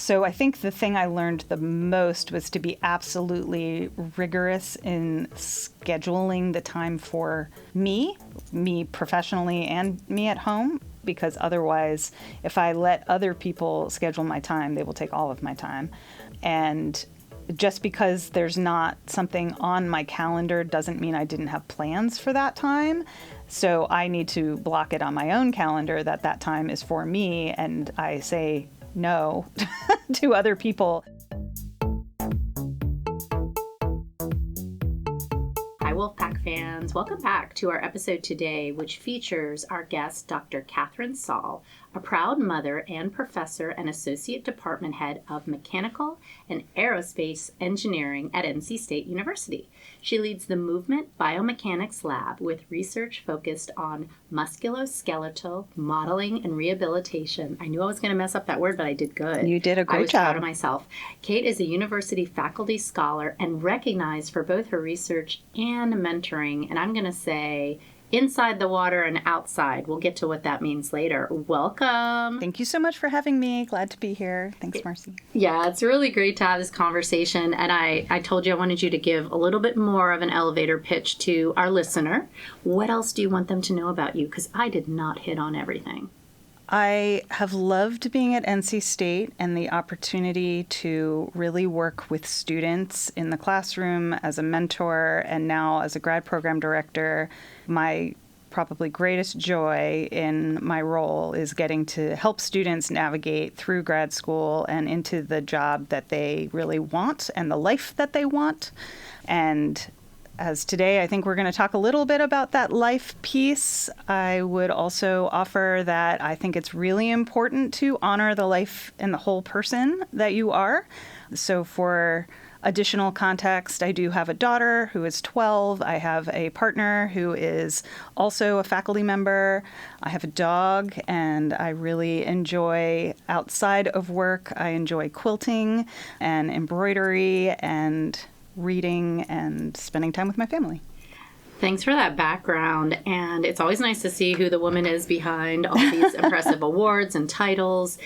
So I think the thing I learned the most was to be absolutely rigorous in scheduling the time for me professionally and me at home, because otherwise, if I let other people schedule my time, they will take all of my time. And just because there's not something on my calendar doesn't mean I didn't have plans for that time. So I need to block it on my own calendar that time is for me, and I say no to other people. Hi, Wolfpack fans. Welcome back to our episode today, which features our guest, Dr. Katherine Saul, a proud mother and professor and associate department head of mechanical and aerospace engineering at NC State University. She leads the Movement Biomechanics Lab with research focused on musculoskeletal modeling and rehabilitation. I knew I was going to mess up that word, but I did good. You did a great job. I was proud of myself. Kate is a university faculty scholar and recognized for both her research and mentoring, and I'm going to say inside the water and outside. We'll get to what that means later. Welcome. Thank you so much for having me. Glad to be here. Thanks, Marcy. Yeah, it's really great to have this conversation. And I told you I wanted you to give a little bit more of an elevator pitch to our listener. What else do you want them to know about you? Because I did not hit on everything. I have loved being at NC State and the opportunity to really work with students in the classroom as a mentor and now as a grad program director. My probably greatest joy in my role is getting to help students navigate through grad school and into the job that they really want and the life that they want. And as today, I think we're going to talk a little bit about that life piece. I would also offer that I think it's really important to honor the life and the whole person that you are. So for additional context, I do have a daughter who is 12. I have a partner who is also a faculty member. I have a dog, and I really enjoy outside of work. I enjoy quilting and embroidery and reading and spending time with my family. Thanks for that background, and it's always nice to see who the woman is behind all these impressive awards and titles.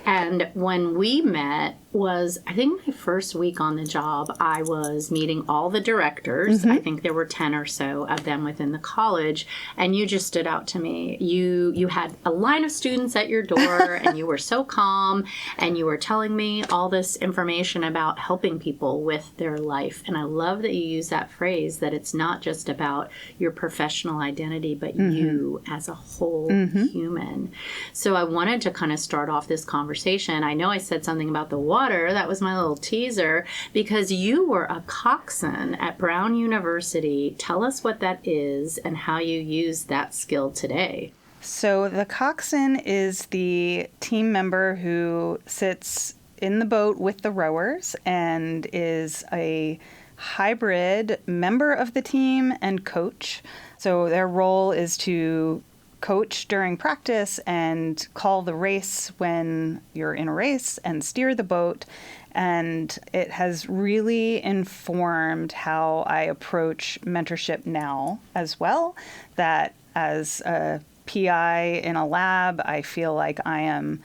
And when we met was, I think, my first week on the job. I was meeting all the directors. I think there were 10 or so of them within the college, and you just stood out to me. You had a line of students at your door, and you were so calm, and you were telling me all this information about helping people with their life. And I love that you use that phrase, that it's not just about your professional identity, but you as a whole human. So I wanted to kind of start off this conversation. I know I said something about the water. That was my little teaser, because you were a coxswain at Brown University. Tell us what that is and how you use that skill today. So the coxswain is the team member who sits in the boat with the rowers and is a hybrid member of the team and coach. So their role is to coach during practice and call the race when you're in a race and steer the boat. And it has really informed how I approach mentorship now as well, that as a PI in a lab, I feel like I am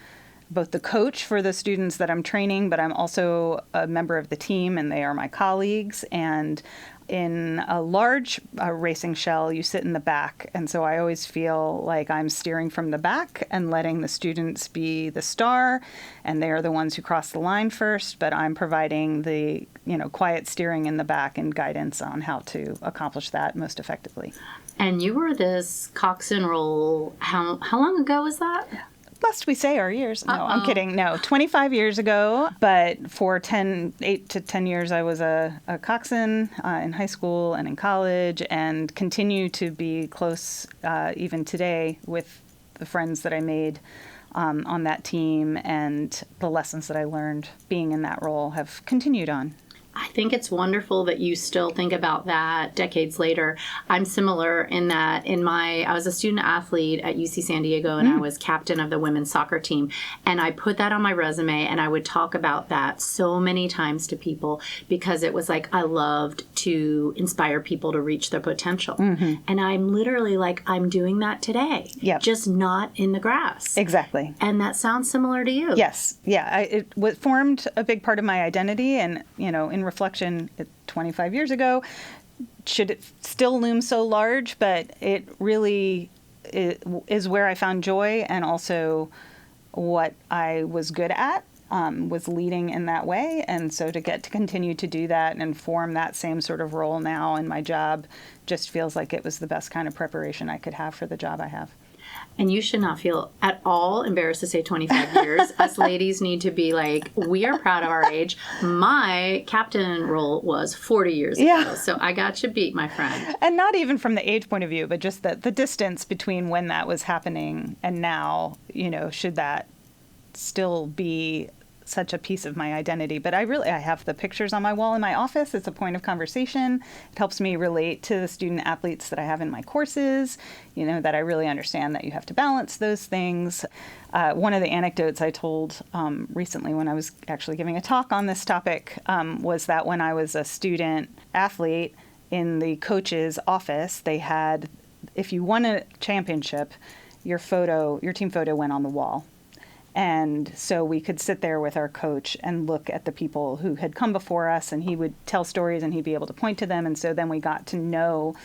both the coach for the students that I'm training, but I'm also a member of the team and they are my colleagues. And in a large racing shell, you sit in the back. And so I always feel like I'm steering from the back and letting the students be the star. And they are the ones who cross the line first, but I'm providing the, quiet steering in the back and guidance on how to accomplish that most effectively. And you were this coxswain role, how long ago was that? Must we say our years? No, I'm kidding. No, 25 years ago. But for 8 to 10 years, I was a coxswain in high school and in college, and continue to be close even today with the friends that I made on that team, and the lessons that I learned being in that role have continued on. I think it's wonderful that you still think about that decades later. I'm similar in that I was a student athlete at UC San Diego, and I was captain of the women's soccer team. And I put that on my resume, and I would talk about that so many times to people because it was like I loved to inspire people to reach their potential. And I'm literally like, I'm doing that today, just not in the grass. Exactly. And that sounds similar to you. Yes. Yeah. It formed a big part of my identity. And, in reflection, 25 years ago, should it still loom so large? But it really is where I found joy, and also what I was good at. Was leading in that way. And so to get to continue to do that and form that same sort of role now in my job just feels like it was the best kind of preparation I could have for the job I have. And you should not feel at all embarrassed to say 25 years. Us ladies need to be like, we are proud of our age. My captain role was 40 years ago. So I got you beat, my friend. And not even from the age point of view, but just the distance between when that was happening and now, should that still be such a piece of my identity. But I have the pictures on my wall in my office. It's a point of conversation. It helps me relate to the student athletes that I have in my courses, that I really understand that you have to balance those things. One of the anecdotes I told recently when I was actually giving a talk on this topic was that when I was a student athlete in the coach's office, they had, if you won a championship, your team photo went on the wall. And so we could sit there with our coach and look at the people who had come before us, and he would tell stories and he'd be able to point to them. And so then we got to know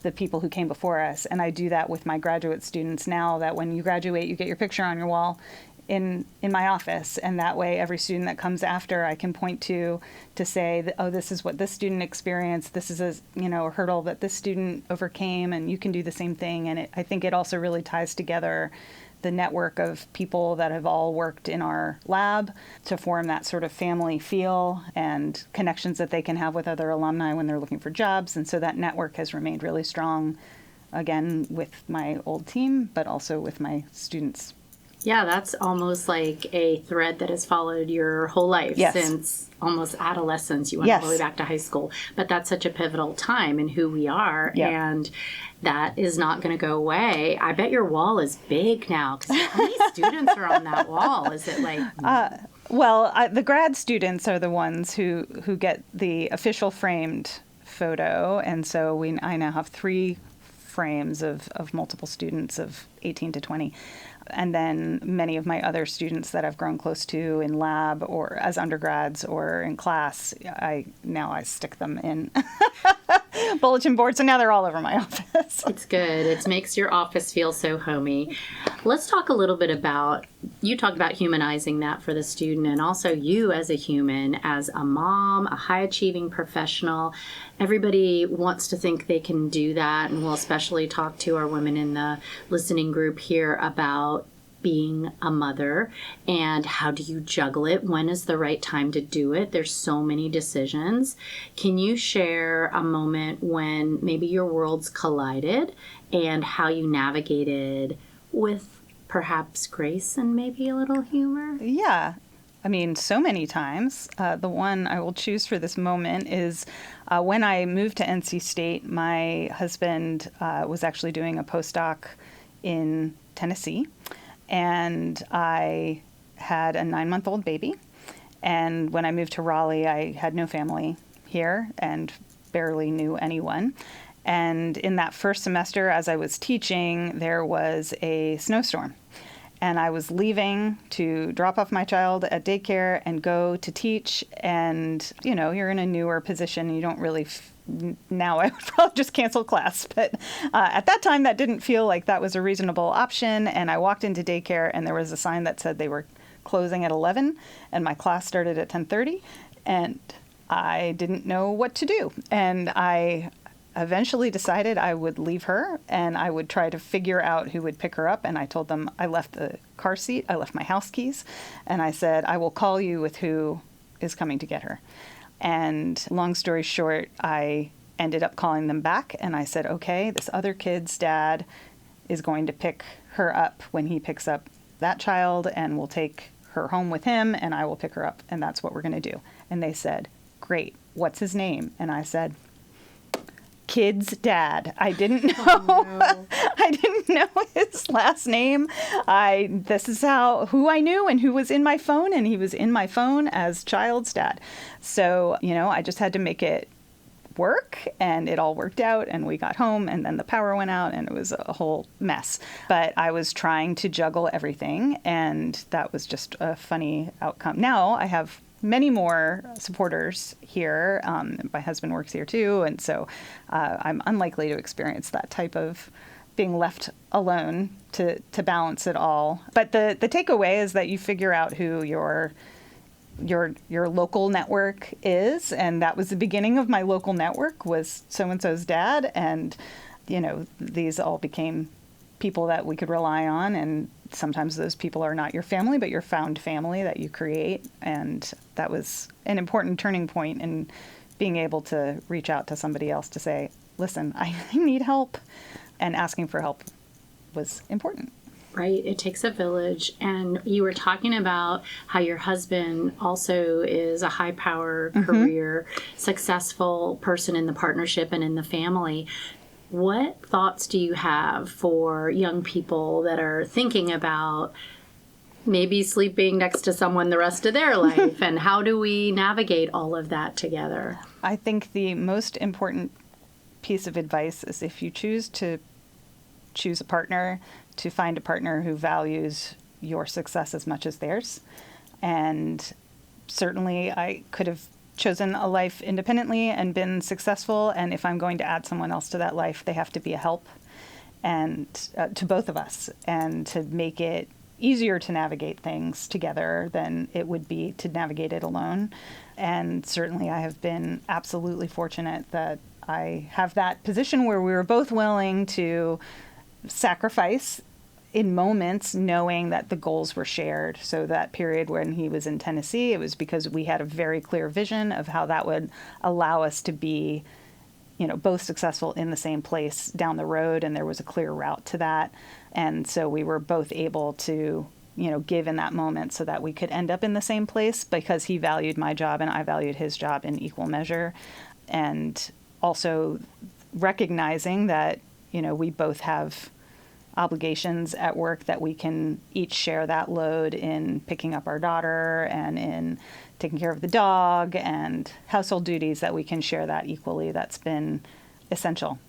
the people who came before us. And I do that with my graduate students now, that when you graduate, you get your picture on your wall in my office. And that way, every student that comes after, I can point to say, that, oh, this is what this student experienced. This is a hurdle that this student overcame, and you can do the same thing. And I think it also really ties together the network of people that have all worked in our lab to form that sort of family feel and connections that they can have with other alumni when they're looking for jobs. And so that network has remained really strong, again, with my old team, but also with my students. Yeah, that's almost like a thread that has followed your whole life since almost adolescence. You went all the way back to high school. But that's such a pivotal time in who we are. And that is not going to go away. I bet your wall is big now. Because how many students are on that wall? Is it like... the grad students are the ones who get the official framed photo. And so I now have 3 frames of multiple students of 18 to 20. And then many of my other students that I've grown close to in lab or as undergrads or in class, I stick them in bulletin boards, and now they're all over my office. It's good. It makes your office feel so homey. Let's talk a little bit about, you talked about humanizing that for the student, and also you as a human, as a mom, a high-achieving professional. Everybody wants to think they can do that, and we'll especially talk to our women in the listening group here about being a mother and how do you juggle it? When is the right time to do it? There's so many decisions. Can you share a moment when maybe your worlds collided and how you navigated with perhaps grace and maybe a little humor? Yeah. I mean, so many times. The one I will choose for this moment is when I moved to NC State, my husband was actually doing a postdoc in Tennessee. And I had a 9-month-old baby. And when I moved to Raleigh, I had no family here and barely knew anyone. And in that first semester, as I was teaching, there was a snowstorm. And I was leaving to drop off my child at daycare and go to teach. And, you're in a newer position. You don't really... Now I would probably just cancel class. But at that time, that didn't feel like that was a reasonable option. And I walked into daycare, and there was a sign that said they were closing at 11, and my class started at 10:30. And I didn't know what to do. And I eventually decided I would leave her, and I would try to figure out who would pick her up. And I told them I left the car seat, I left my house keys, and I said, I will call you with who is coming to get her. And long story short, I ended up calling them back, and I said, okay, this other kid's dad is going to pick her up when he picks up that child, and we'll take her home with him, and I will pick her up, and that's what we're going to do. And they said, great, what's his name? And I said, kid's dad. I didn't know. Oh, no. I didn't know his last name. This is who I knew and who was in my phone, and he was in my phone as child's dad. So, I just had to make it work, and it all worked out, and we got home, and then the power went out, and it was a whole mess. But I was trying to juggle everything, and that was just a funny outcome. Now I have many more supporters here. My husband works here too, and so I'm unlikely to experience that type of being left alone to balance it all. But the takeaway is that you figure out who your local network is, and that was the beginning of my local network, was so-and-so's dad, and these all became people that we could rely on, and sometimes those people are not your family, but your found family that you create. And that was an important turning point in being able to reach out to somebody else to say, listen, I need help. And asking for help was important. Right. It takes a village. And you were talking about how your husband also is a high power career, successful person in the partnership and in the family. What thoughts do you have for young people that are thinking about maybe sleeping next to someone the rest of their life? And how do we navigate all of that together? I think the most important piece of advice is, if you choose to choose a partner, to find a partner who values your success as much as theirs. And certainly I could have chosen a life independently and been successful. And if I'm going to add someone else to that life, they have to be a help, and to both of us, and to make it easier to navigate things together than it would be to navigate it alone. And certainly I have been absolutely fortunate that I have that position where we were both willing to sacrifice in moments, knowing that the goals were shared. So that period when he was in Tennessee, it was because we had a very clear vision of how that would allow us to be, both successful in the same place down the road, and there was a clear route to that. And so we were both able to, give in that moment so that we could end up in the same place, because he valued my job and I valued his job in equal measure. And also recognizing that, we both have obligations at work, that we can each share that load in picking up our daughter and in taking care of the dog and household duties, that we can share that equally. That's been essential.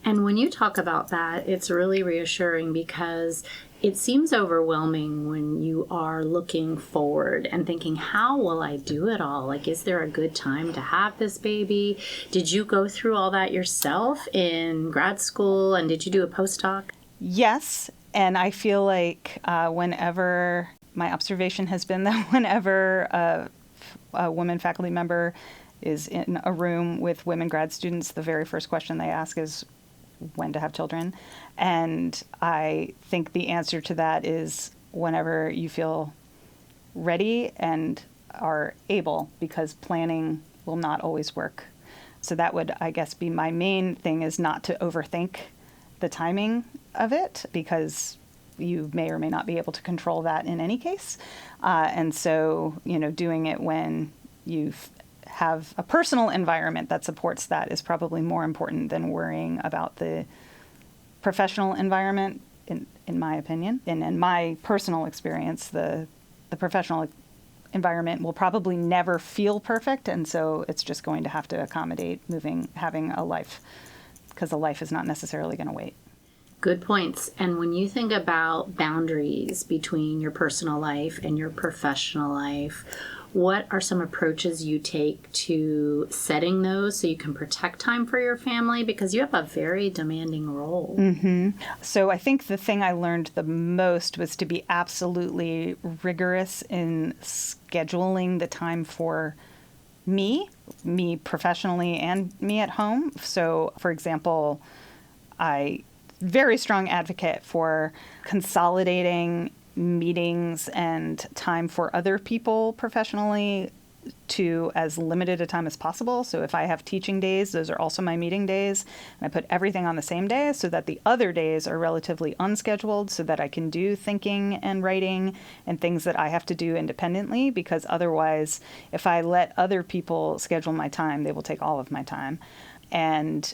And when you talk about that, it's really reassuring, because it seems overwhelming when you are looking forward and thinking, how will I do it all? Like, is there a good time to have this baby? Did you go through all that yourself in grad school, and did you do a postdoc? Yes, and I feel like whenever my observation has been that whenever a woman faculty member is in a room with women grad students, the very first question they ask is when to have children. And I think the answer to that is whenever you feel ready and are able, because planning will not always work. So that would, I guess, be my main thing, is not to overthink the timing of it, because you may or may not be able to control that in any case. And so, doing it when you have a personal environment that supports that is probably more important than worrying about the professional environment, in my opinion. And in my personal experience, the professional environment will probably never feel perfect, and so it's just going to have to accommodate having a life, because a life is not necessarily going to wait. Good points. And when you think about boundaries between your personal life and your professional life, what are some approaches you take to setting those so you can protect time for your family? Because you have a very demanding role. Mm-hmm. So I think the thing I learned the most was to be absolutely rigorous in scheduling the time for me professionally and me at home. So, for example, very strong advocate for consolidating meetings and time for other people professionally to as limited a time as possible. So if I have teaching days, those are also my meeting days. And I put everything on the same day so that the other days are relatively unscheduled so that I can do thinking and writing and things that I have to do independently, because otherwise, if I let other people schedule my time, they will take all of my time. And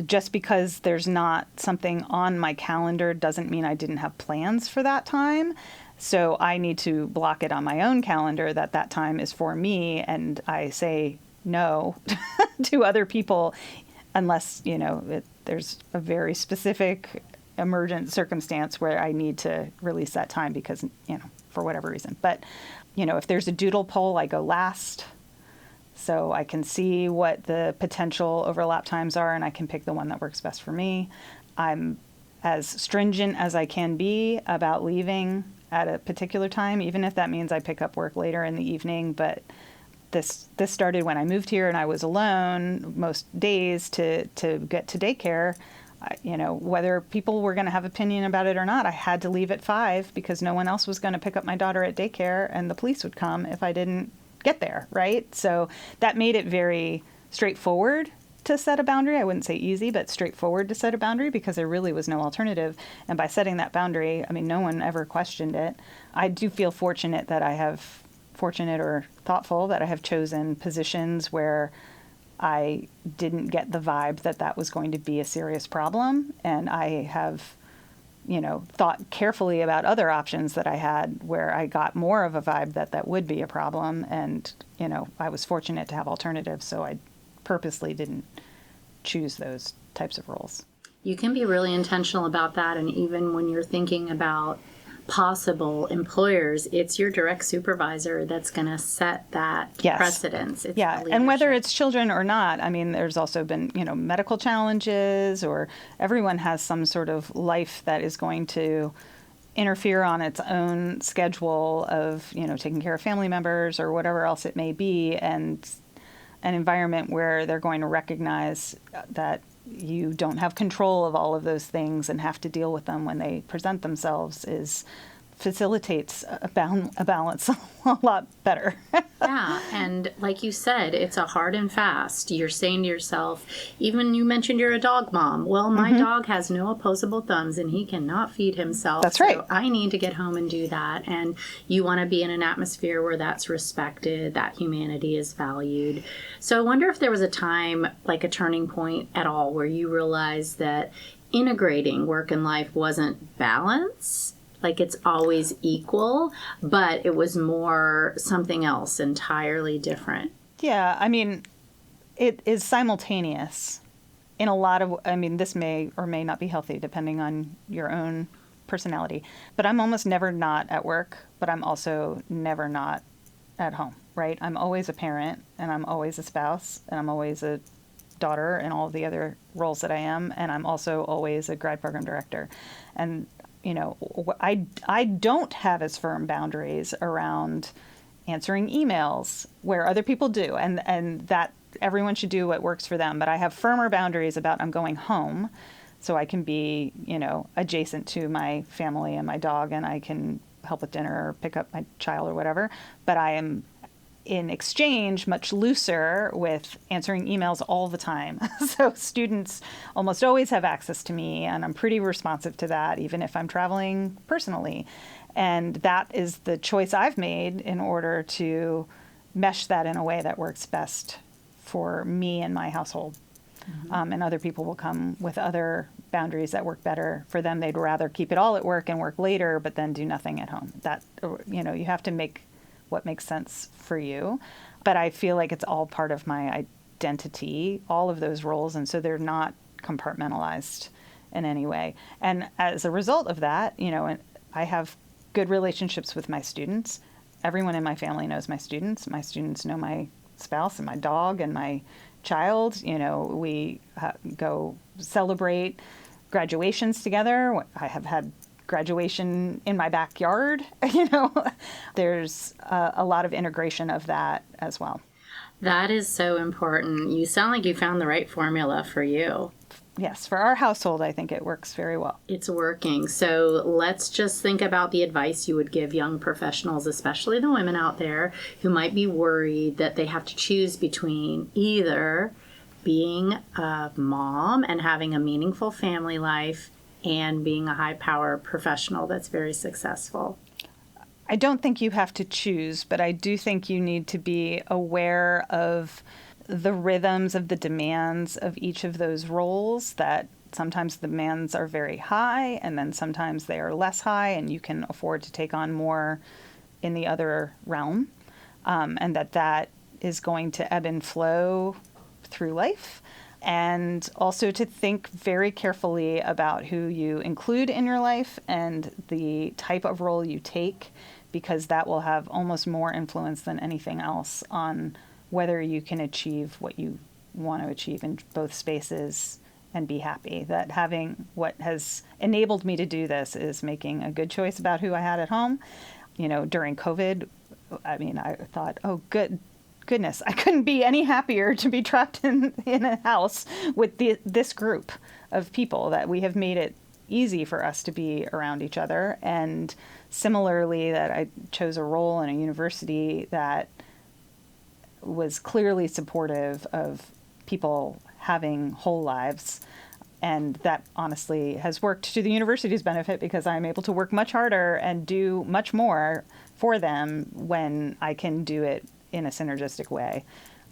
just because there's not something on my calendar doesn't mean I didn't have plans for that time. So I need to block it on my own calendar that that time is for me, and I say no to other people unless, there's a very specific emergent circumstance where I need to release that time because, for whatever reason. But, if there's a doodle poll, I go last. So I can see what the potential overlap times are, and I can pick the one that works best for me. I'm as stringent as I can be about leaving at a particular time, even if that means I pick up work later in the evening. But this started when I moved here and I was alone most days to get to daycare. Whether people were going to have opinion about it or not, I had to leave at 5 because no one else was going to pick up my daughter at daycare, and the police would come if I didn't get there, right? So that made it very straightforward to set a boundary. I wouldn't say easy, but straightforward to set a boundary because there really was no alternative. And by setting that boundary, no one ever questioned it. I do feel fortunate that I have thoughtful that I have chosen positions where I didn't get the vibe that that was going to be a serious problem. And I have thought carefully about other options that I had where I got more of a vibe that that would be a problem. And, I was fortunate to have alternatives, so I purposely didn't choose those types of roles. You can be really intentional about that. And even when you're thinking about possible employers, it's your direct supervisor that's going to set that precedence. It's and whether it's children or not, there's also been, medical challenges, or everyone has some sort of life that is going to interfere on its own schedule of, taking care of family members or whatever else it may be, and an environment where they're going to recognize that you don't have control of all of those things and have to deal with them when they present themselves facilitates a balance a lot better. Yeah, and like you said, it's a hard and fast. You're saying to yourself, even you mentioned you're a dog mom. Well, my dog has no opposable thumbs and he cannot feed himself. That's right. So I need to get home and do that. And you want to be in an atmosphere where that's respected, that humanity is valued. So I wonder if there was a time, like a turning point at all, where you realized that integrating work and life wasn't balance. Like it's always equal, but it was more something else entirely different. Yeah, it is simultaneous in a lot of, this may or may not be healthy depending on your own personality, but I'm almost never not at work, but I'm also never not at home, right? I'm always a parent, and I'm always a spouse, and I'm always a daughter, and all of the other roles that I am, and I'm also always a grad program director. And I don't have as firm boundaries around answering emails where other people do, and that everyone should do what works for them. But I have firmer boundaries about I'm going home, so I can be, adjacent to my family and my dog, and I can help with dinner or pick up my child or whatever. But I am in exchange much looser with answering emails all the time. So students almost always have access to me, and I'm pretty responsive to that, even if I'm traveling personally. And that is the choice I've made in order to mesh that in a way that works best for me and my household. And other people will come with other boundaries that work better for them. They'd rather keep it all at work and work later, but then do nothing at home. That, you have to make what makes sense for you. But I feel like it's all part of my identity, all of those roles, and so they're not compartmentalized in any way. And as a result of that, I have good relationships with my students. Everyone in my family knows my students. My students know my spouse and my dog and my child. We go celebrate graduations together. I have had graduation in my backyard. There's a lot of integration of that as well. That is so important. You sound like you found the right formula for you. Yes, for our household, I think it works very well. It's working. So let's just think about the advice you would give young professionals, especially the women out there who might be worried that they have to choose between either being a mom and having a meaningful family life and being a high-power professional that's very successful. I don't think you have to choose, but I do think you need to be aware of the rhythms of the demands of each of those roles, that sometimes the demands are very high and then sometimes they are less high, and you can afford to take on more in the other realm, and that is going to ebb and flow through life. And also to think very carefully about who you include in your life and the type of role you take, because that will have almost more influence than anything else on whether you can achieve what you want to achieve in both spaces and be happy. That having what has enabled me to do this is making a good choice about who I had at home. During COVID, I thought, oh, goodness, I couldn't be any happier to be trapped in a house with this group of people, that we have made it easy for us to be around each other. And similarly, that I chose a role in a university that was clearly supportive of people having whole lives. And that honestly has worked to the university's benefit, because I'm able to work much harder and do much more for them when I can do it in a synergistic way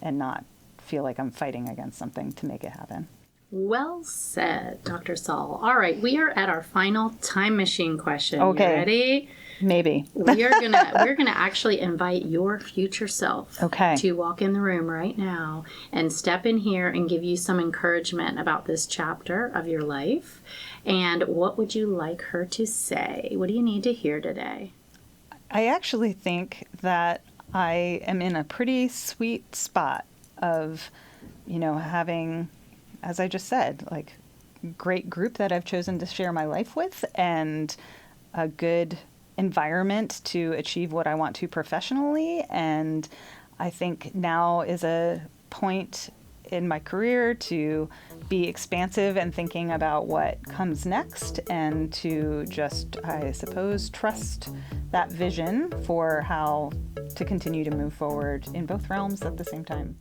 and not feel like I'm fighting against something to make it happen. Well said, Dr. Saul. All right, we are at our final time machine question. Okay. You ready? Maybe. we're gonna actually invite your future self to walk in the room right now and step in here and give you some encouragement about this chapter of your life. And what would you like her to say? What do you need to hear today? I actually think that I am in a pretty sweet spot of, having, as I just said, like, great group that I've chosen to share my life with, and a good environment to achieve what I want to professionally. And I think now is a point in my career to be expansive and thinking about what comes next, and to just, I suppose, trust that vision for how to continue to move forward in both realms at the same time.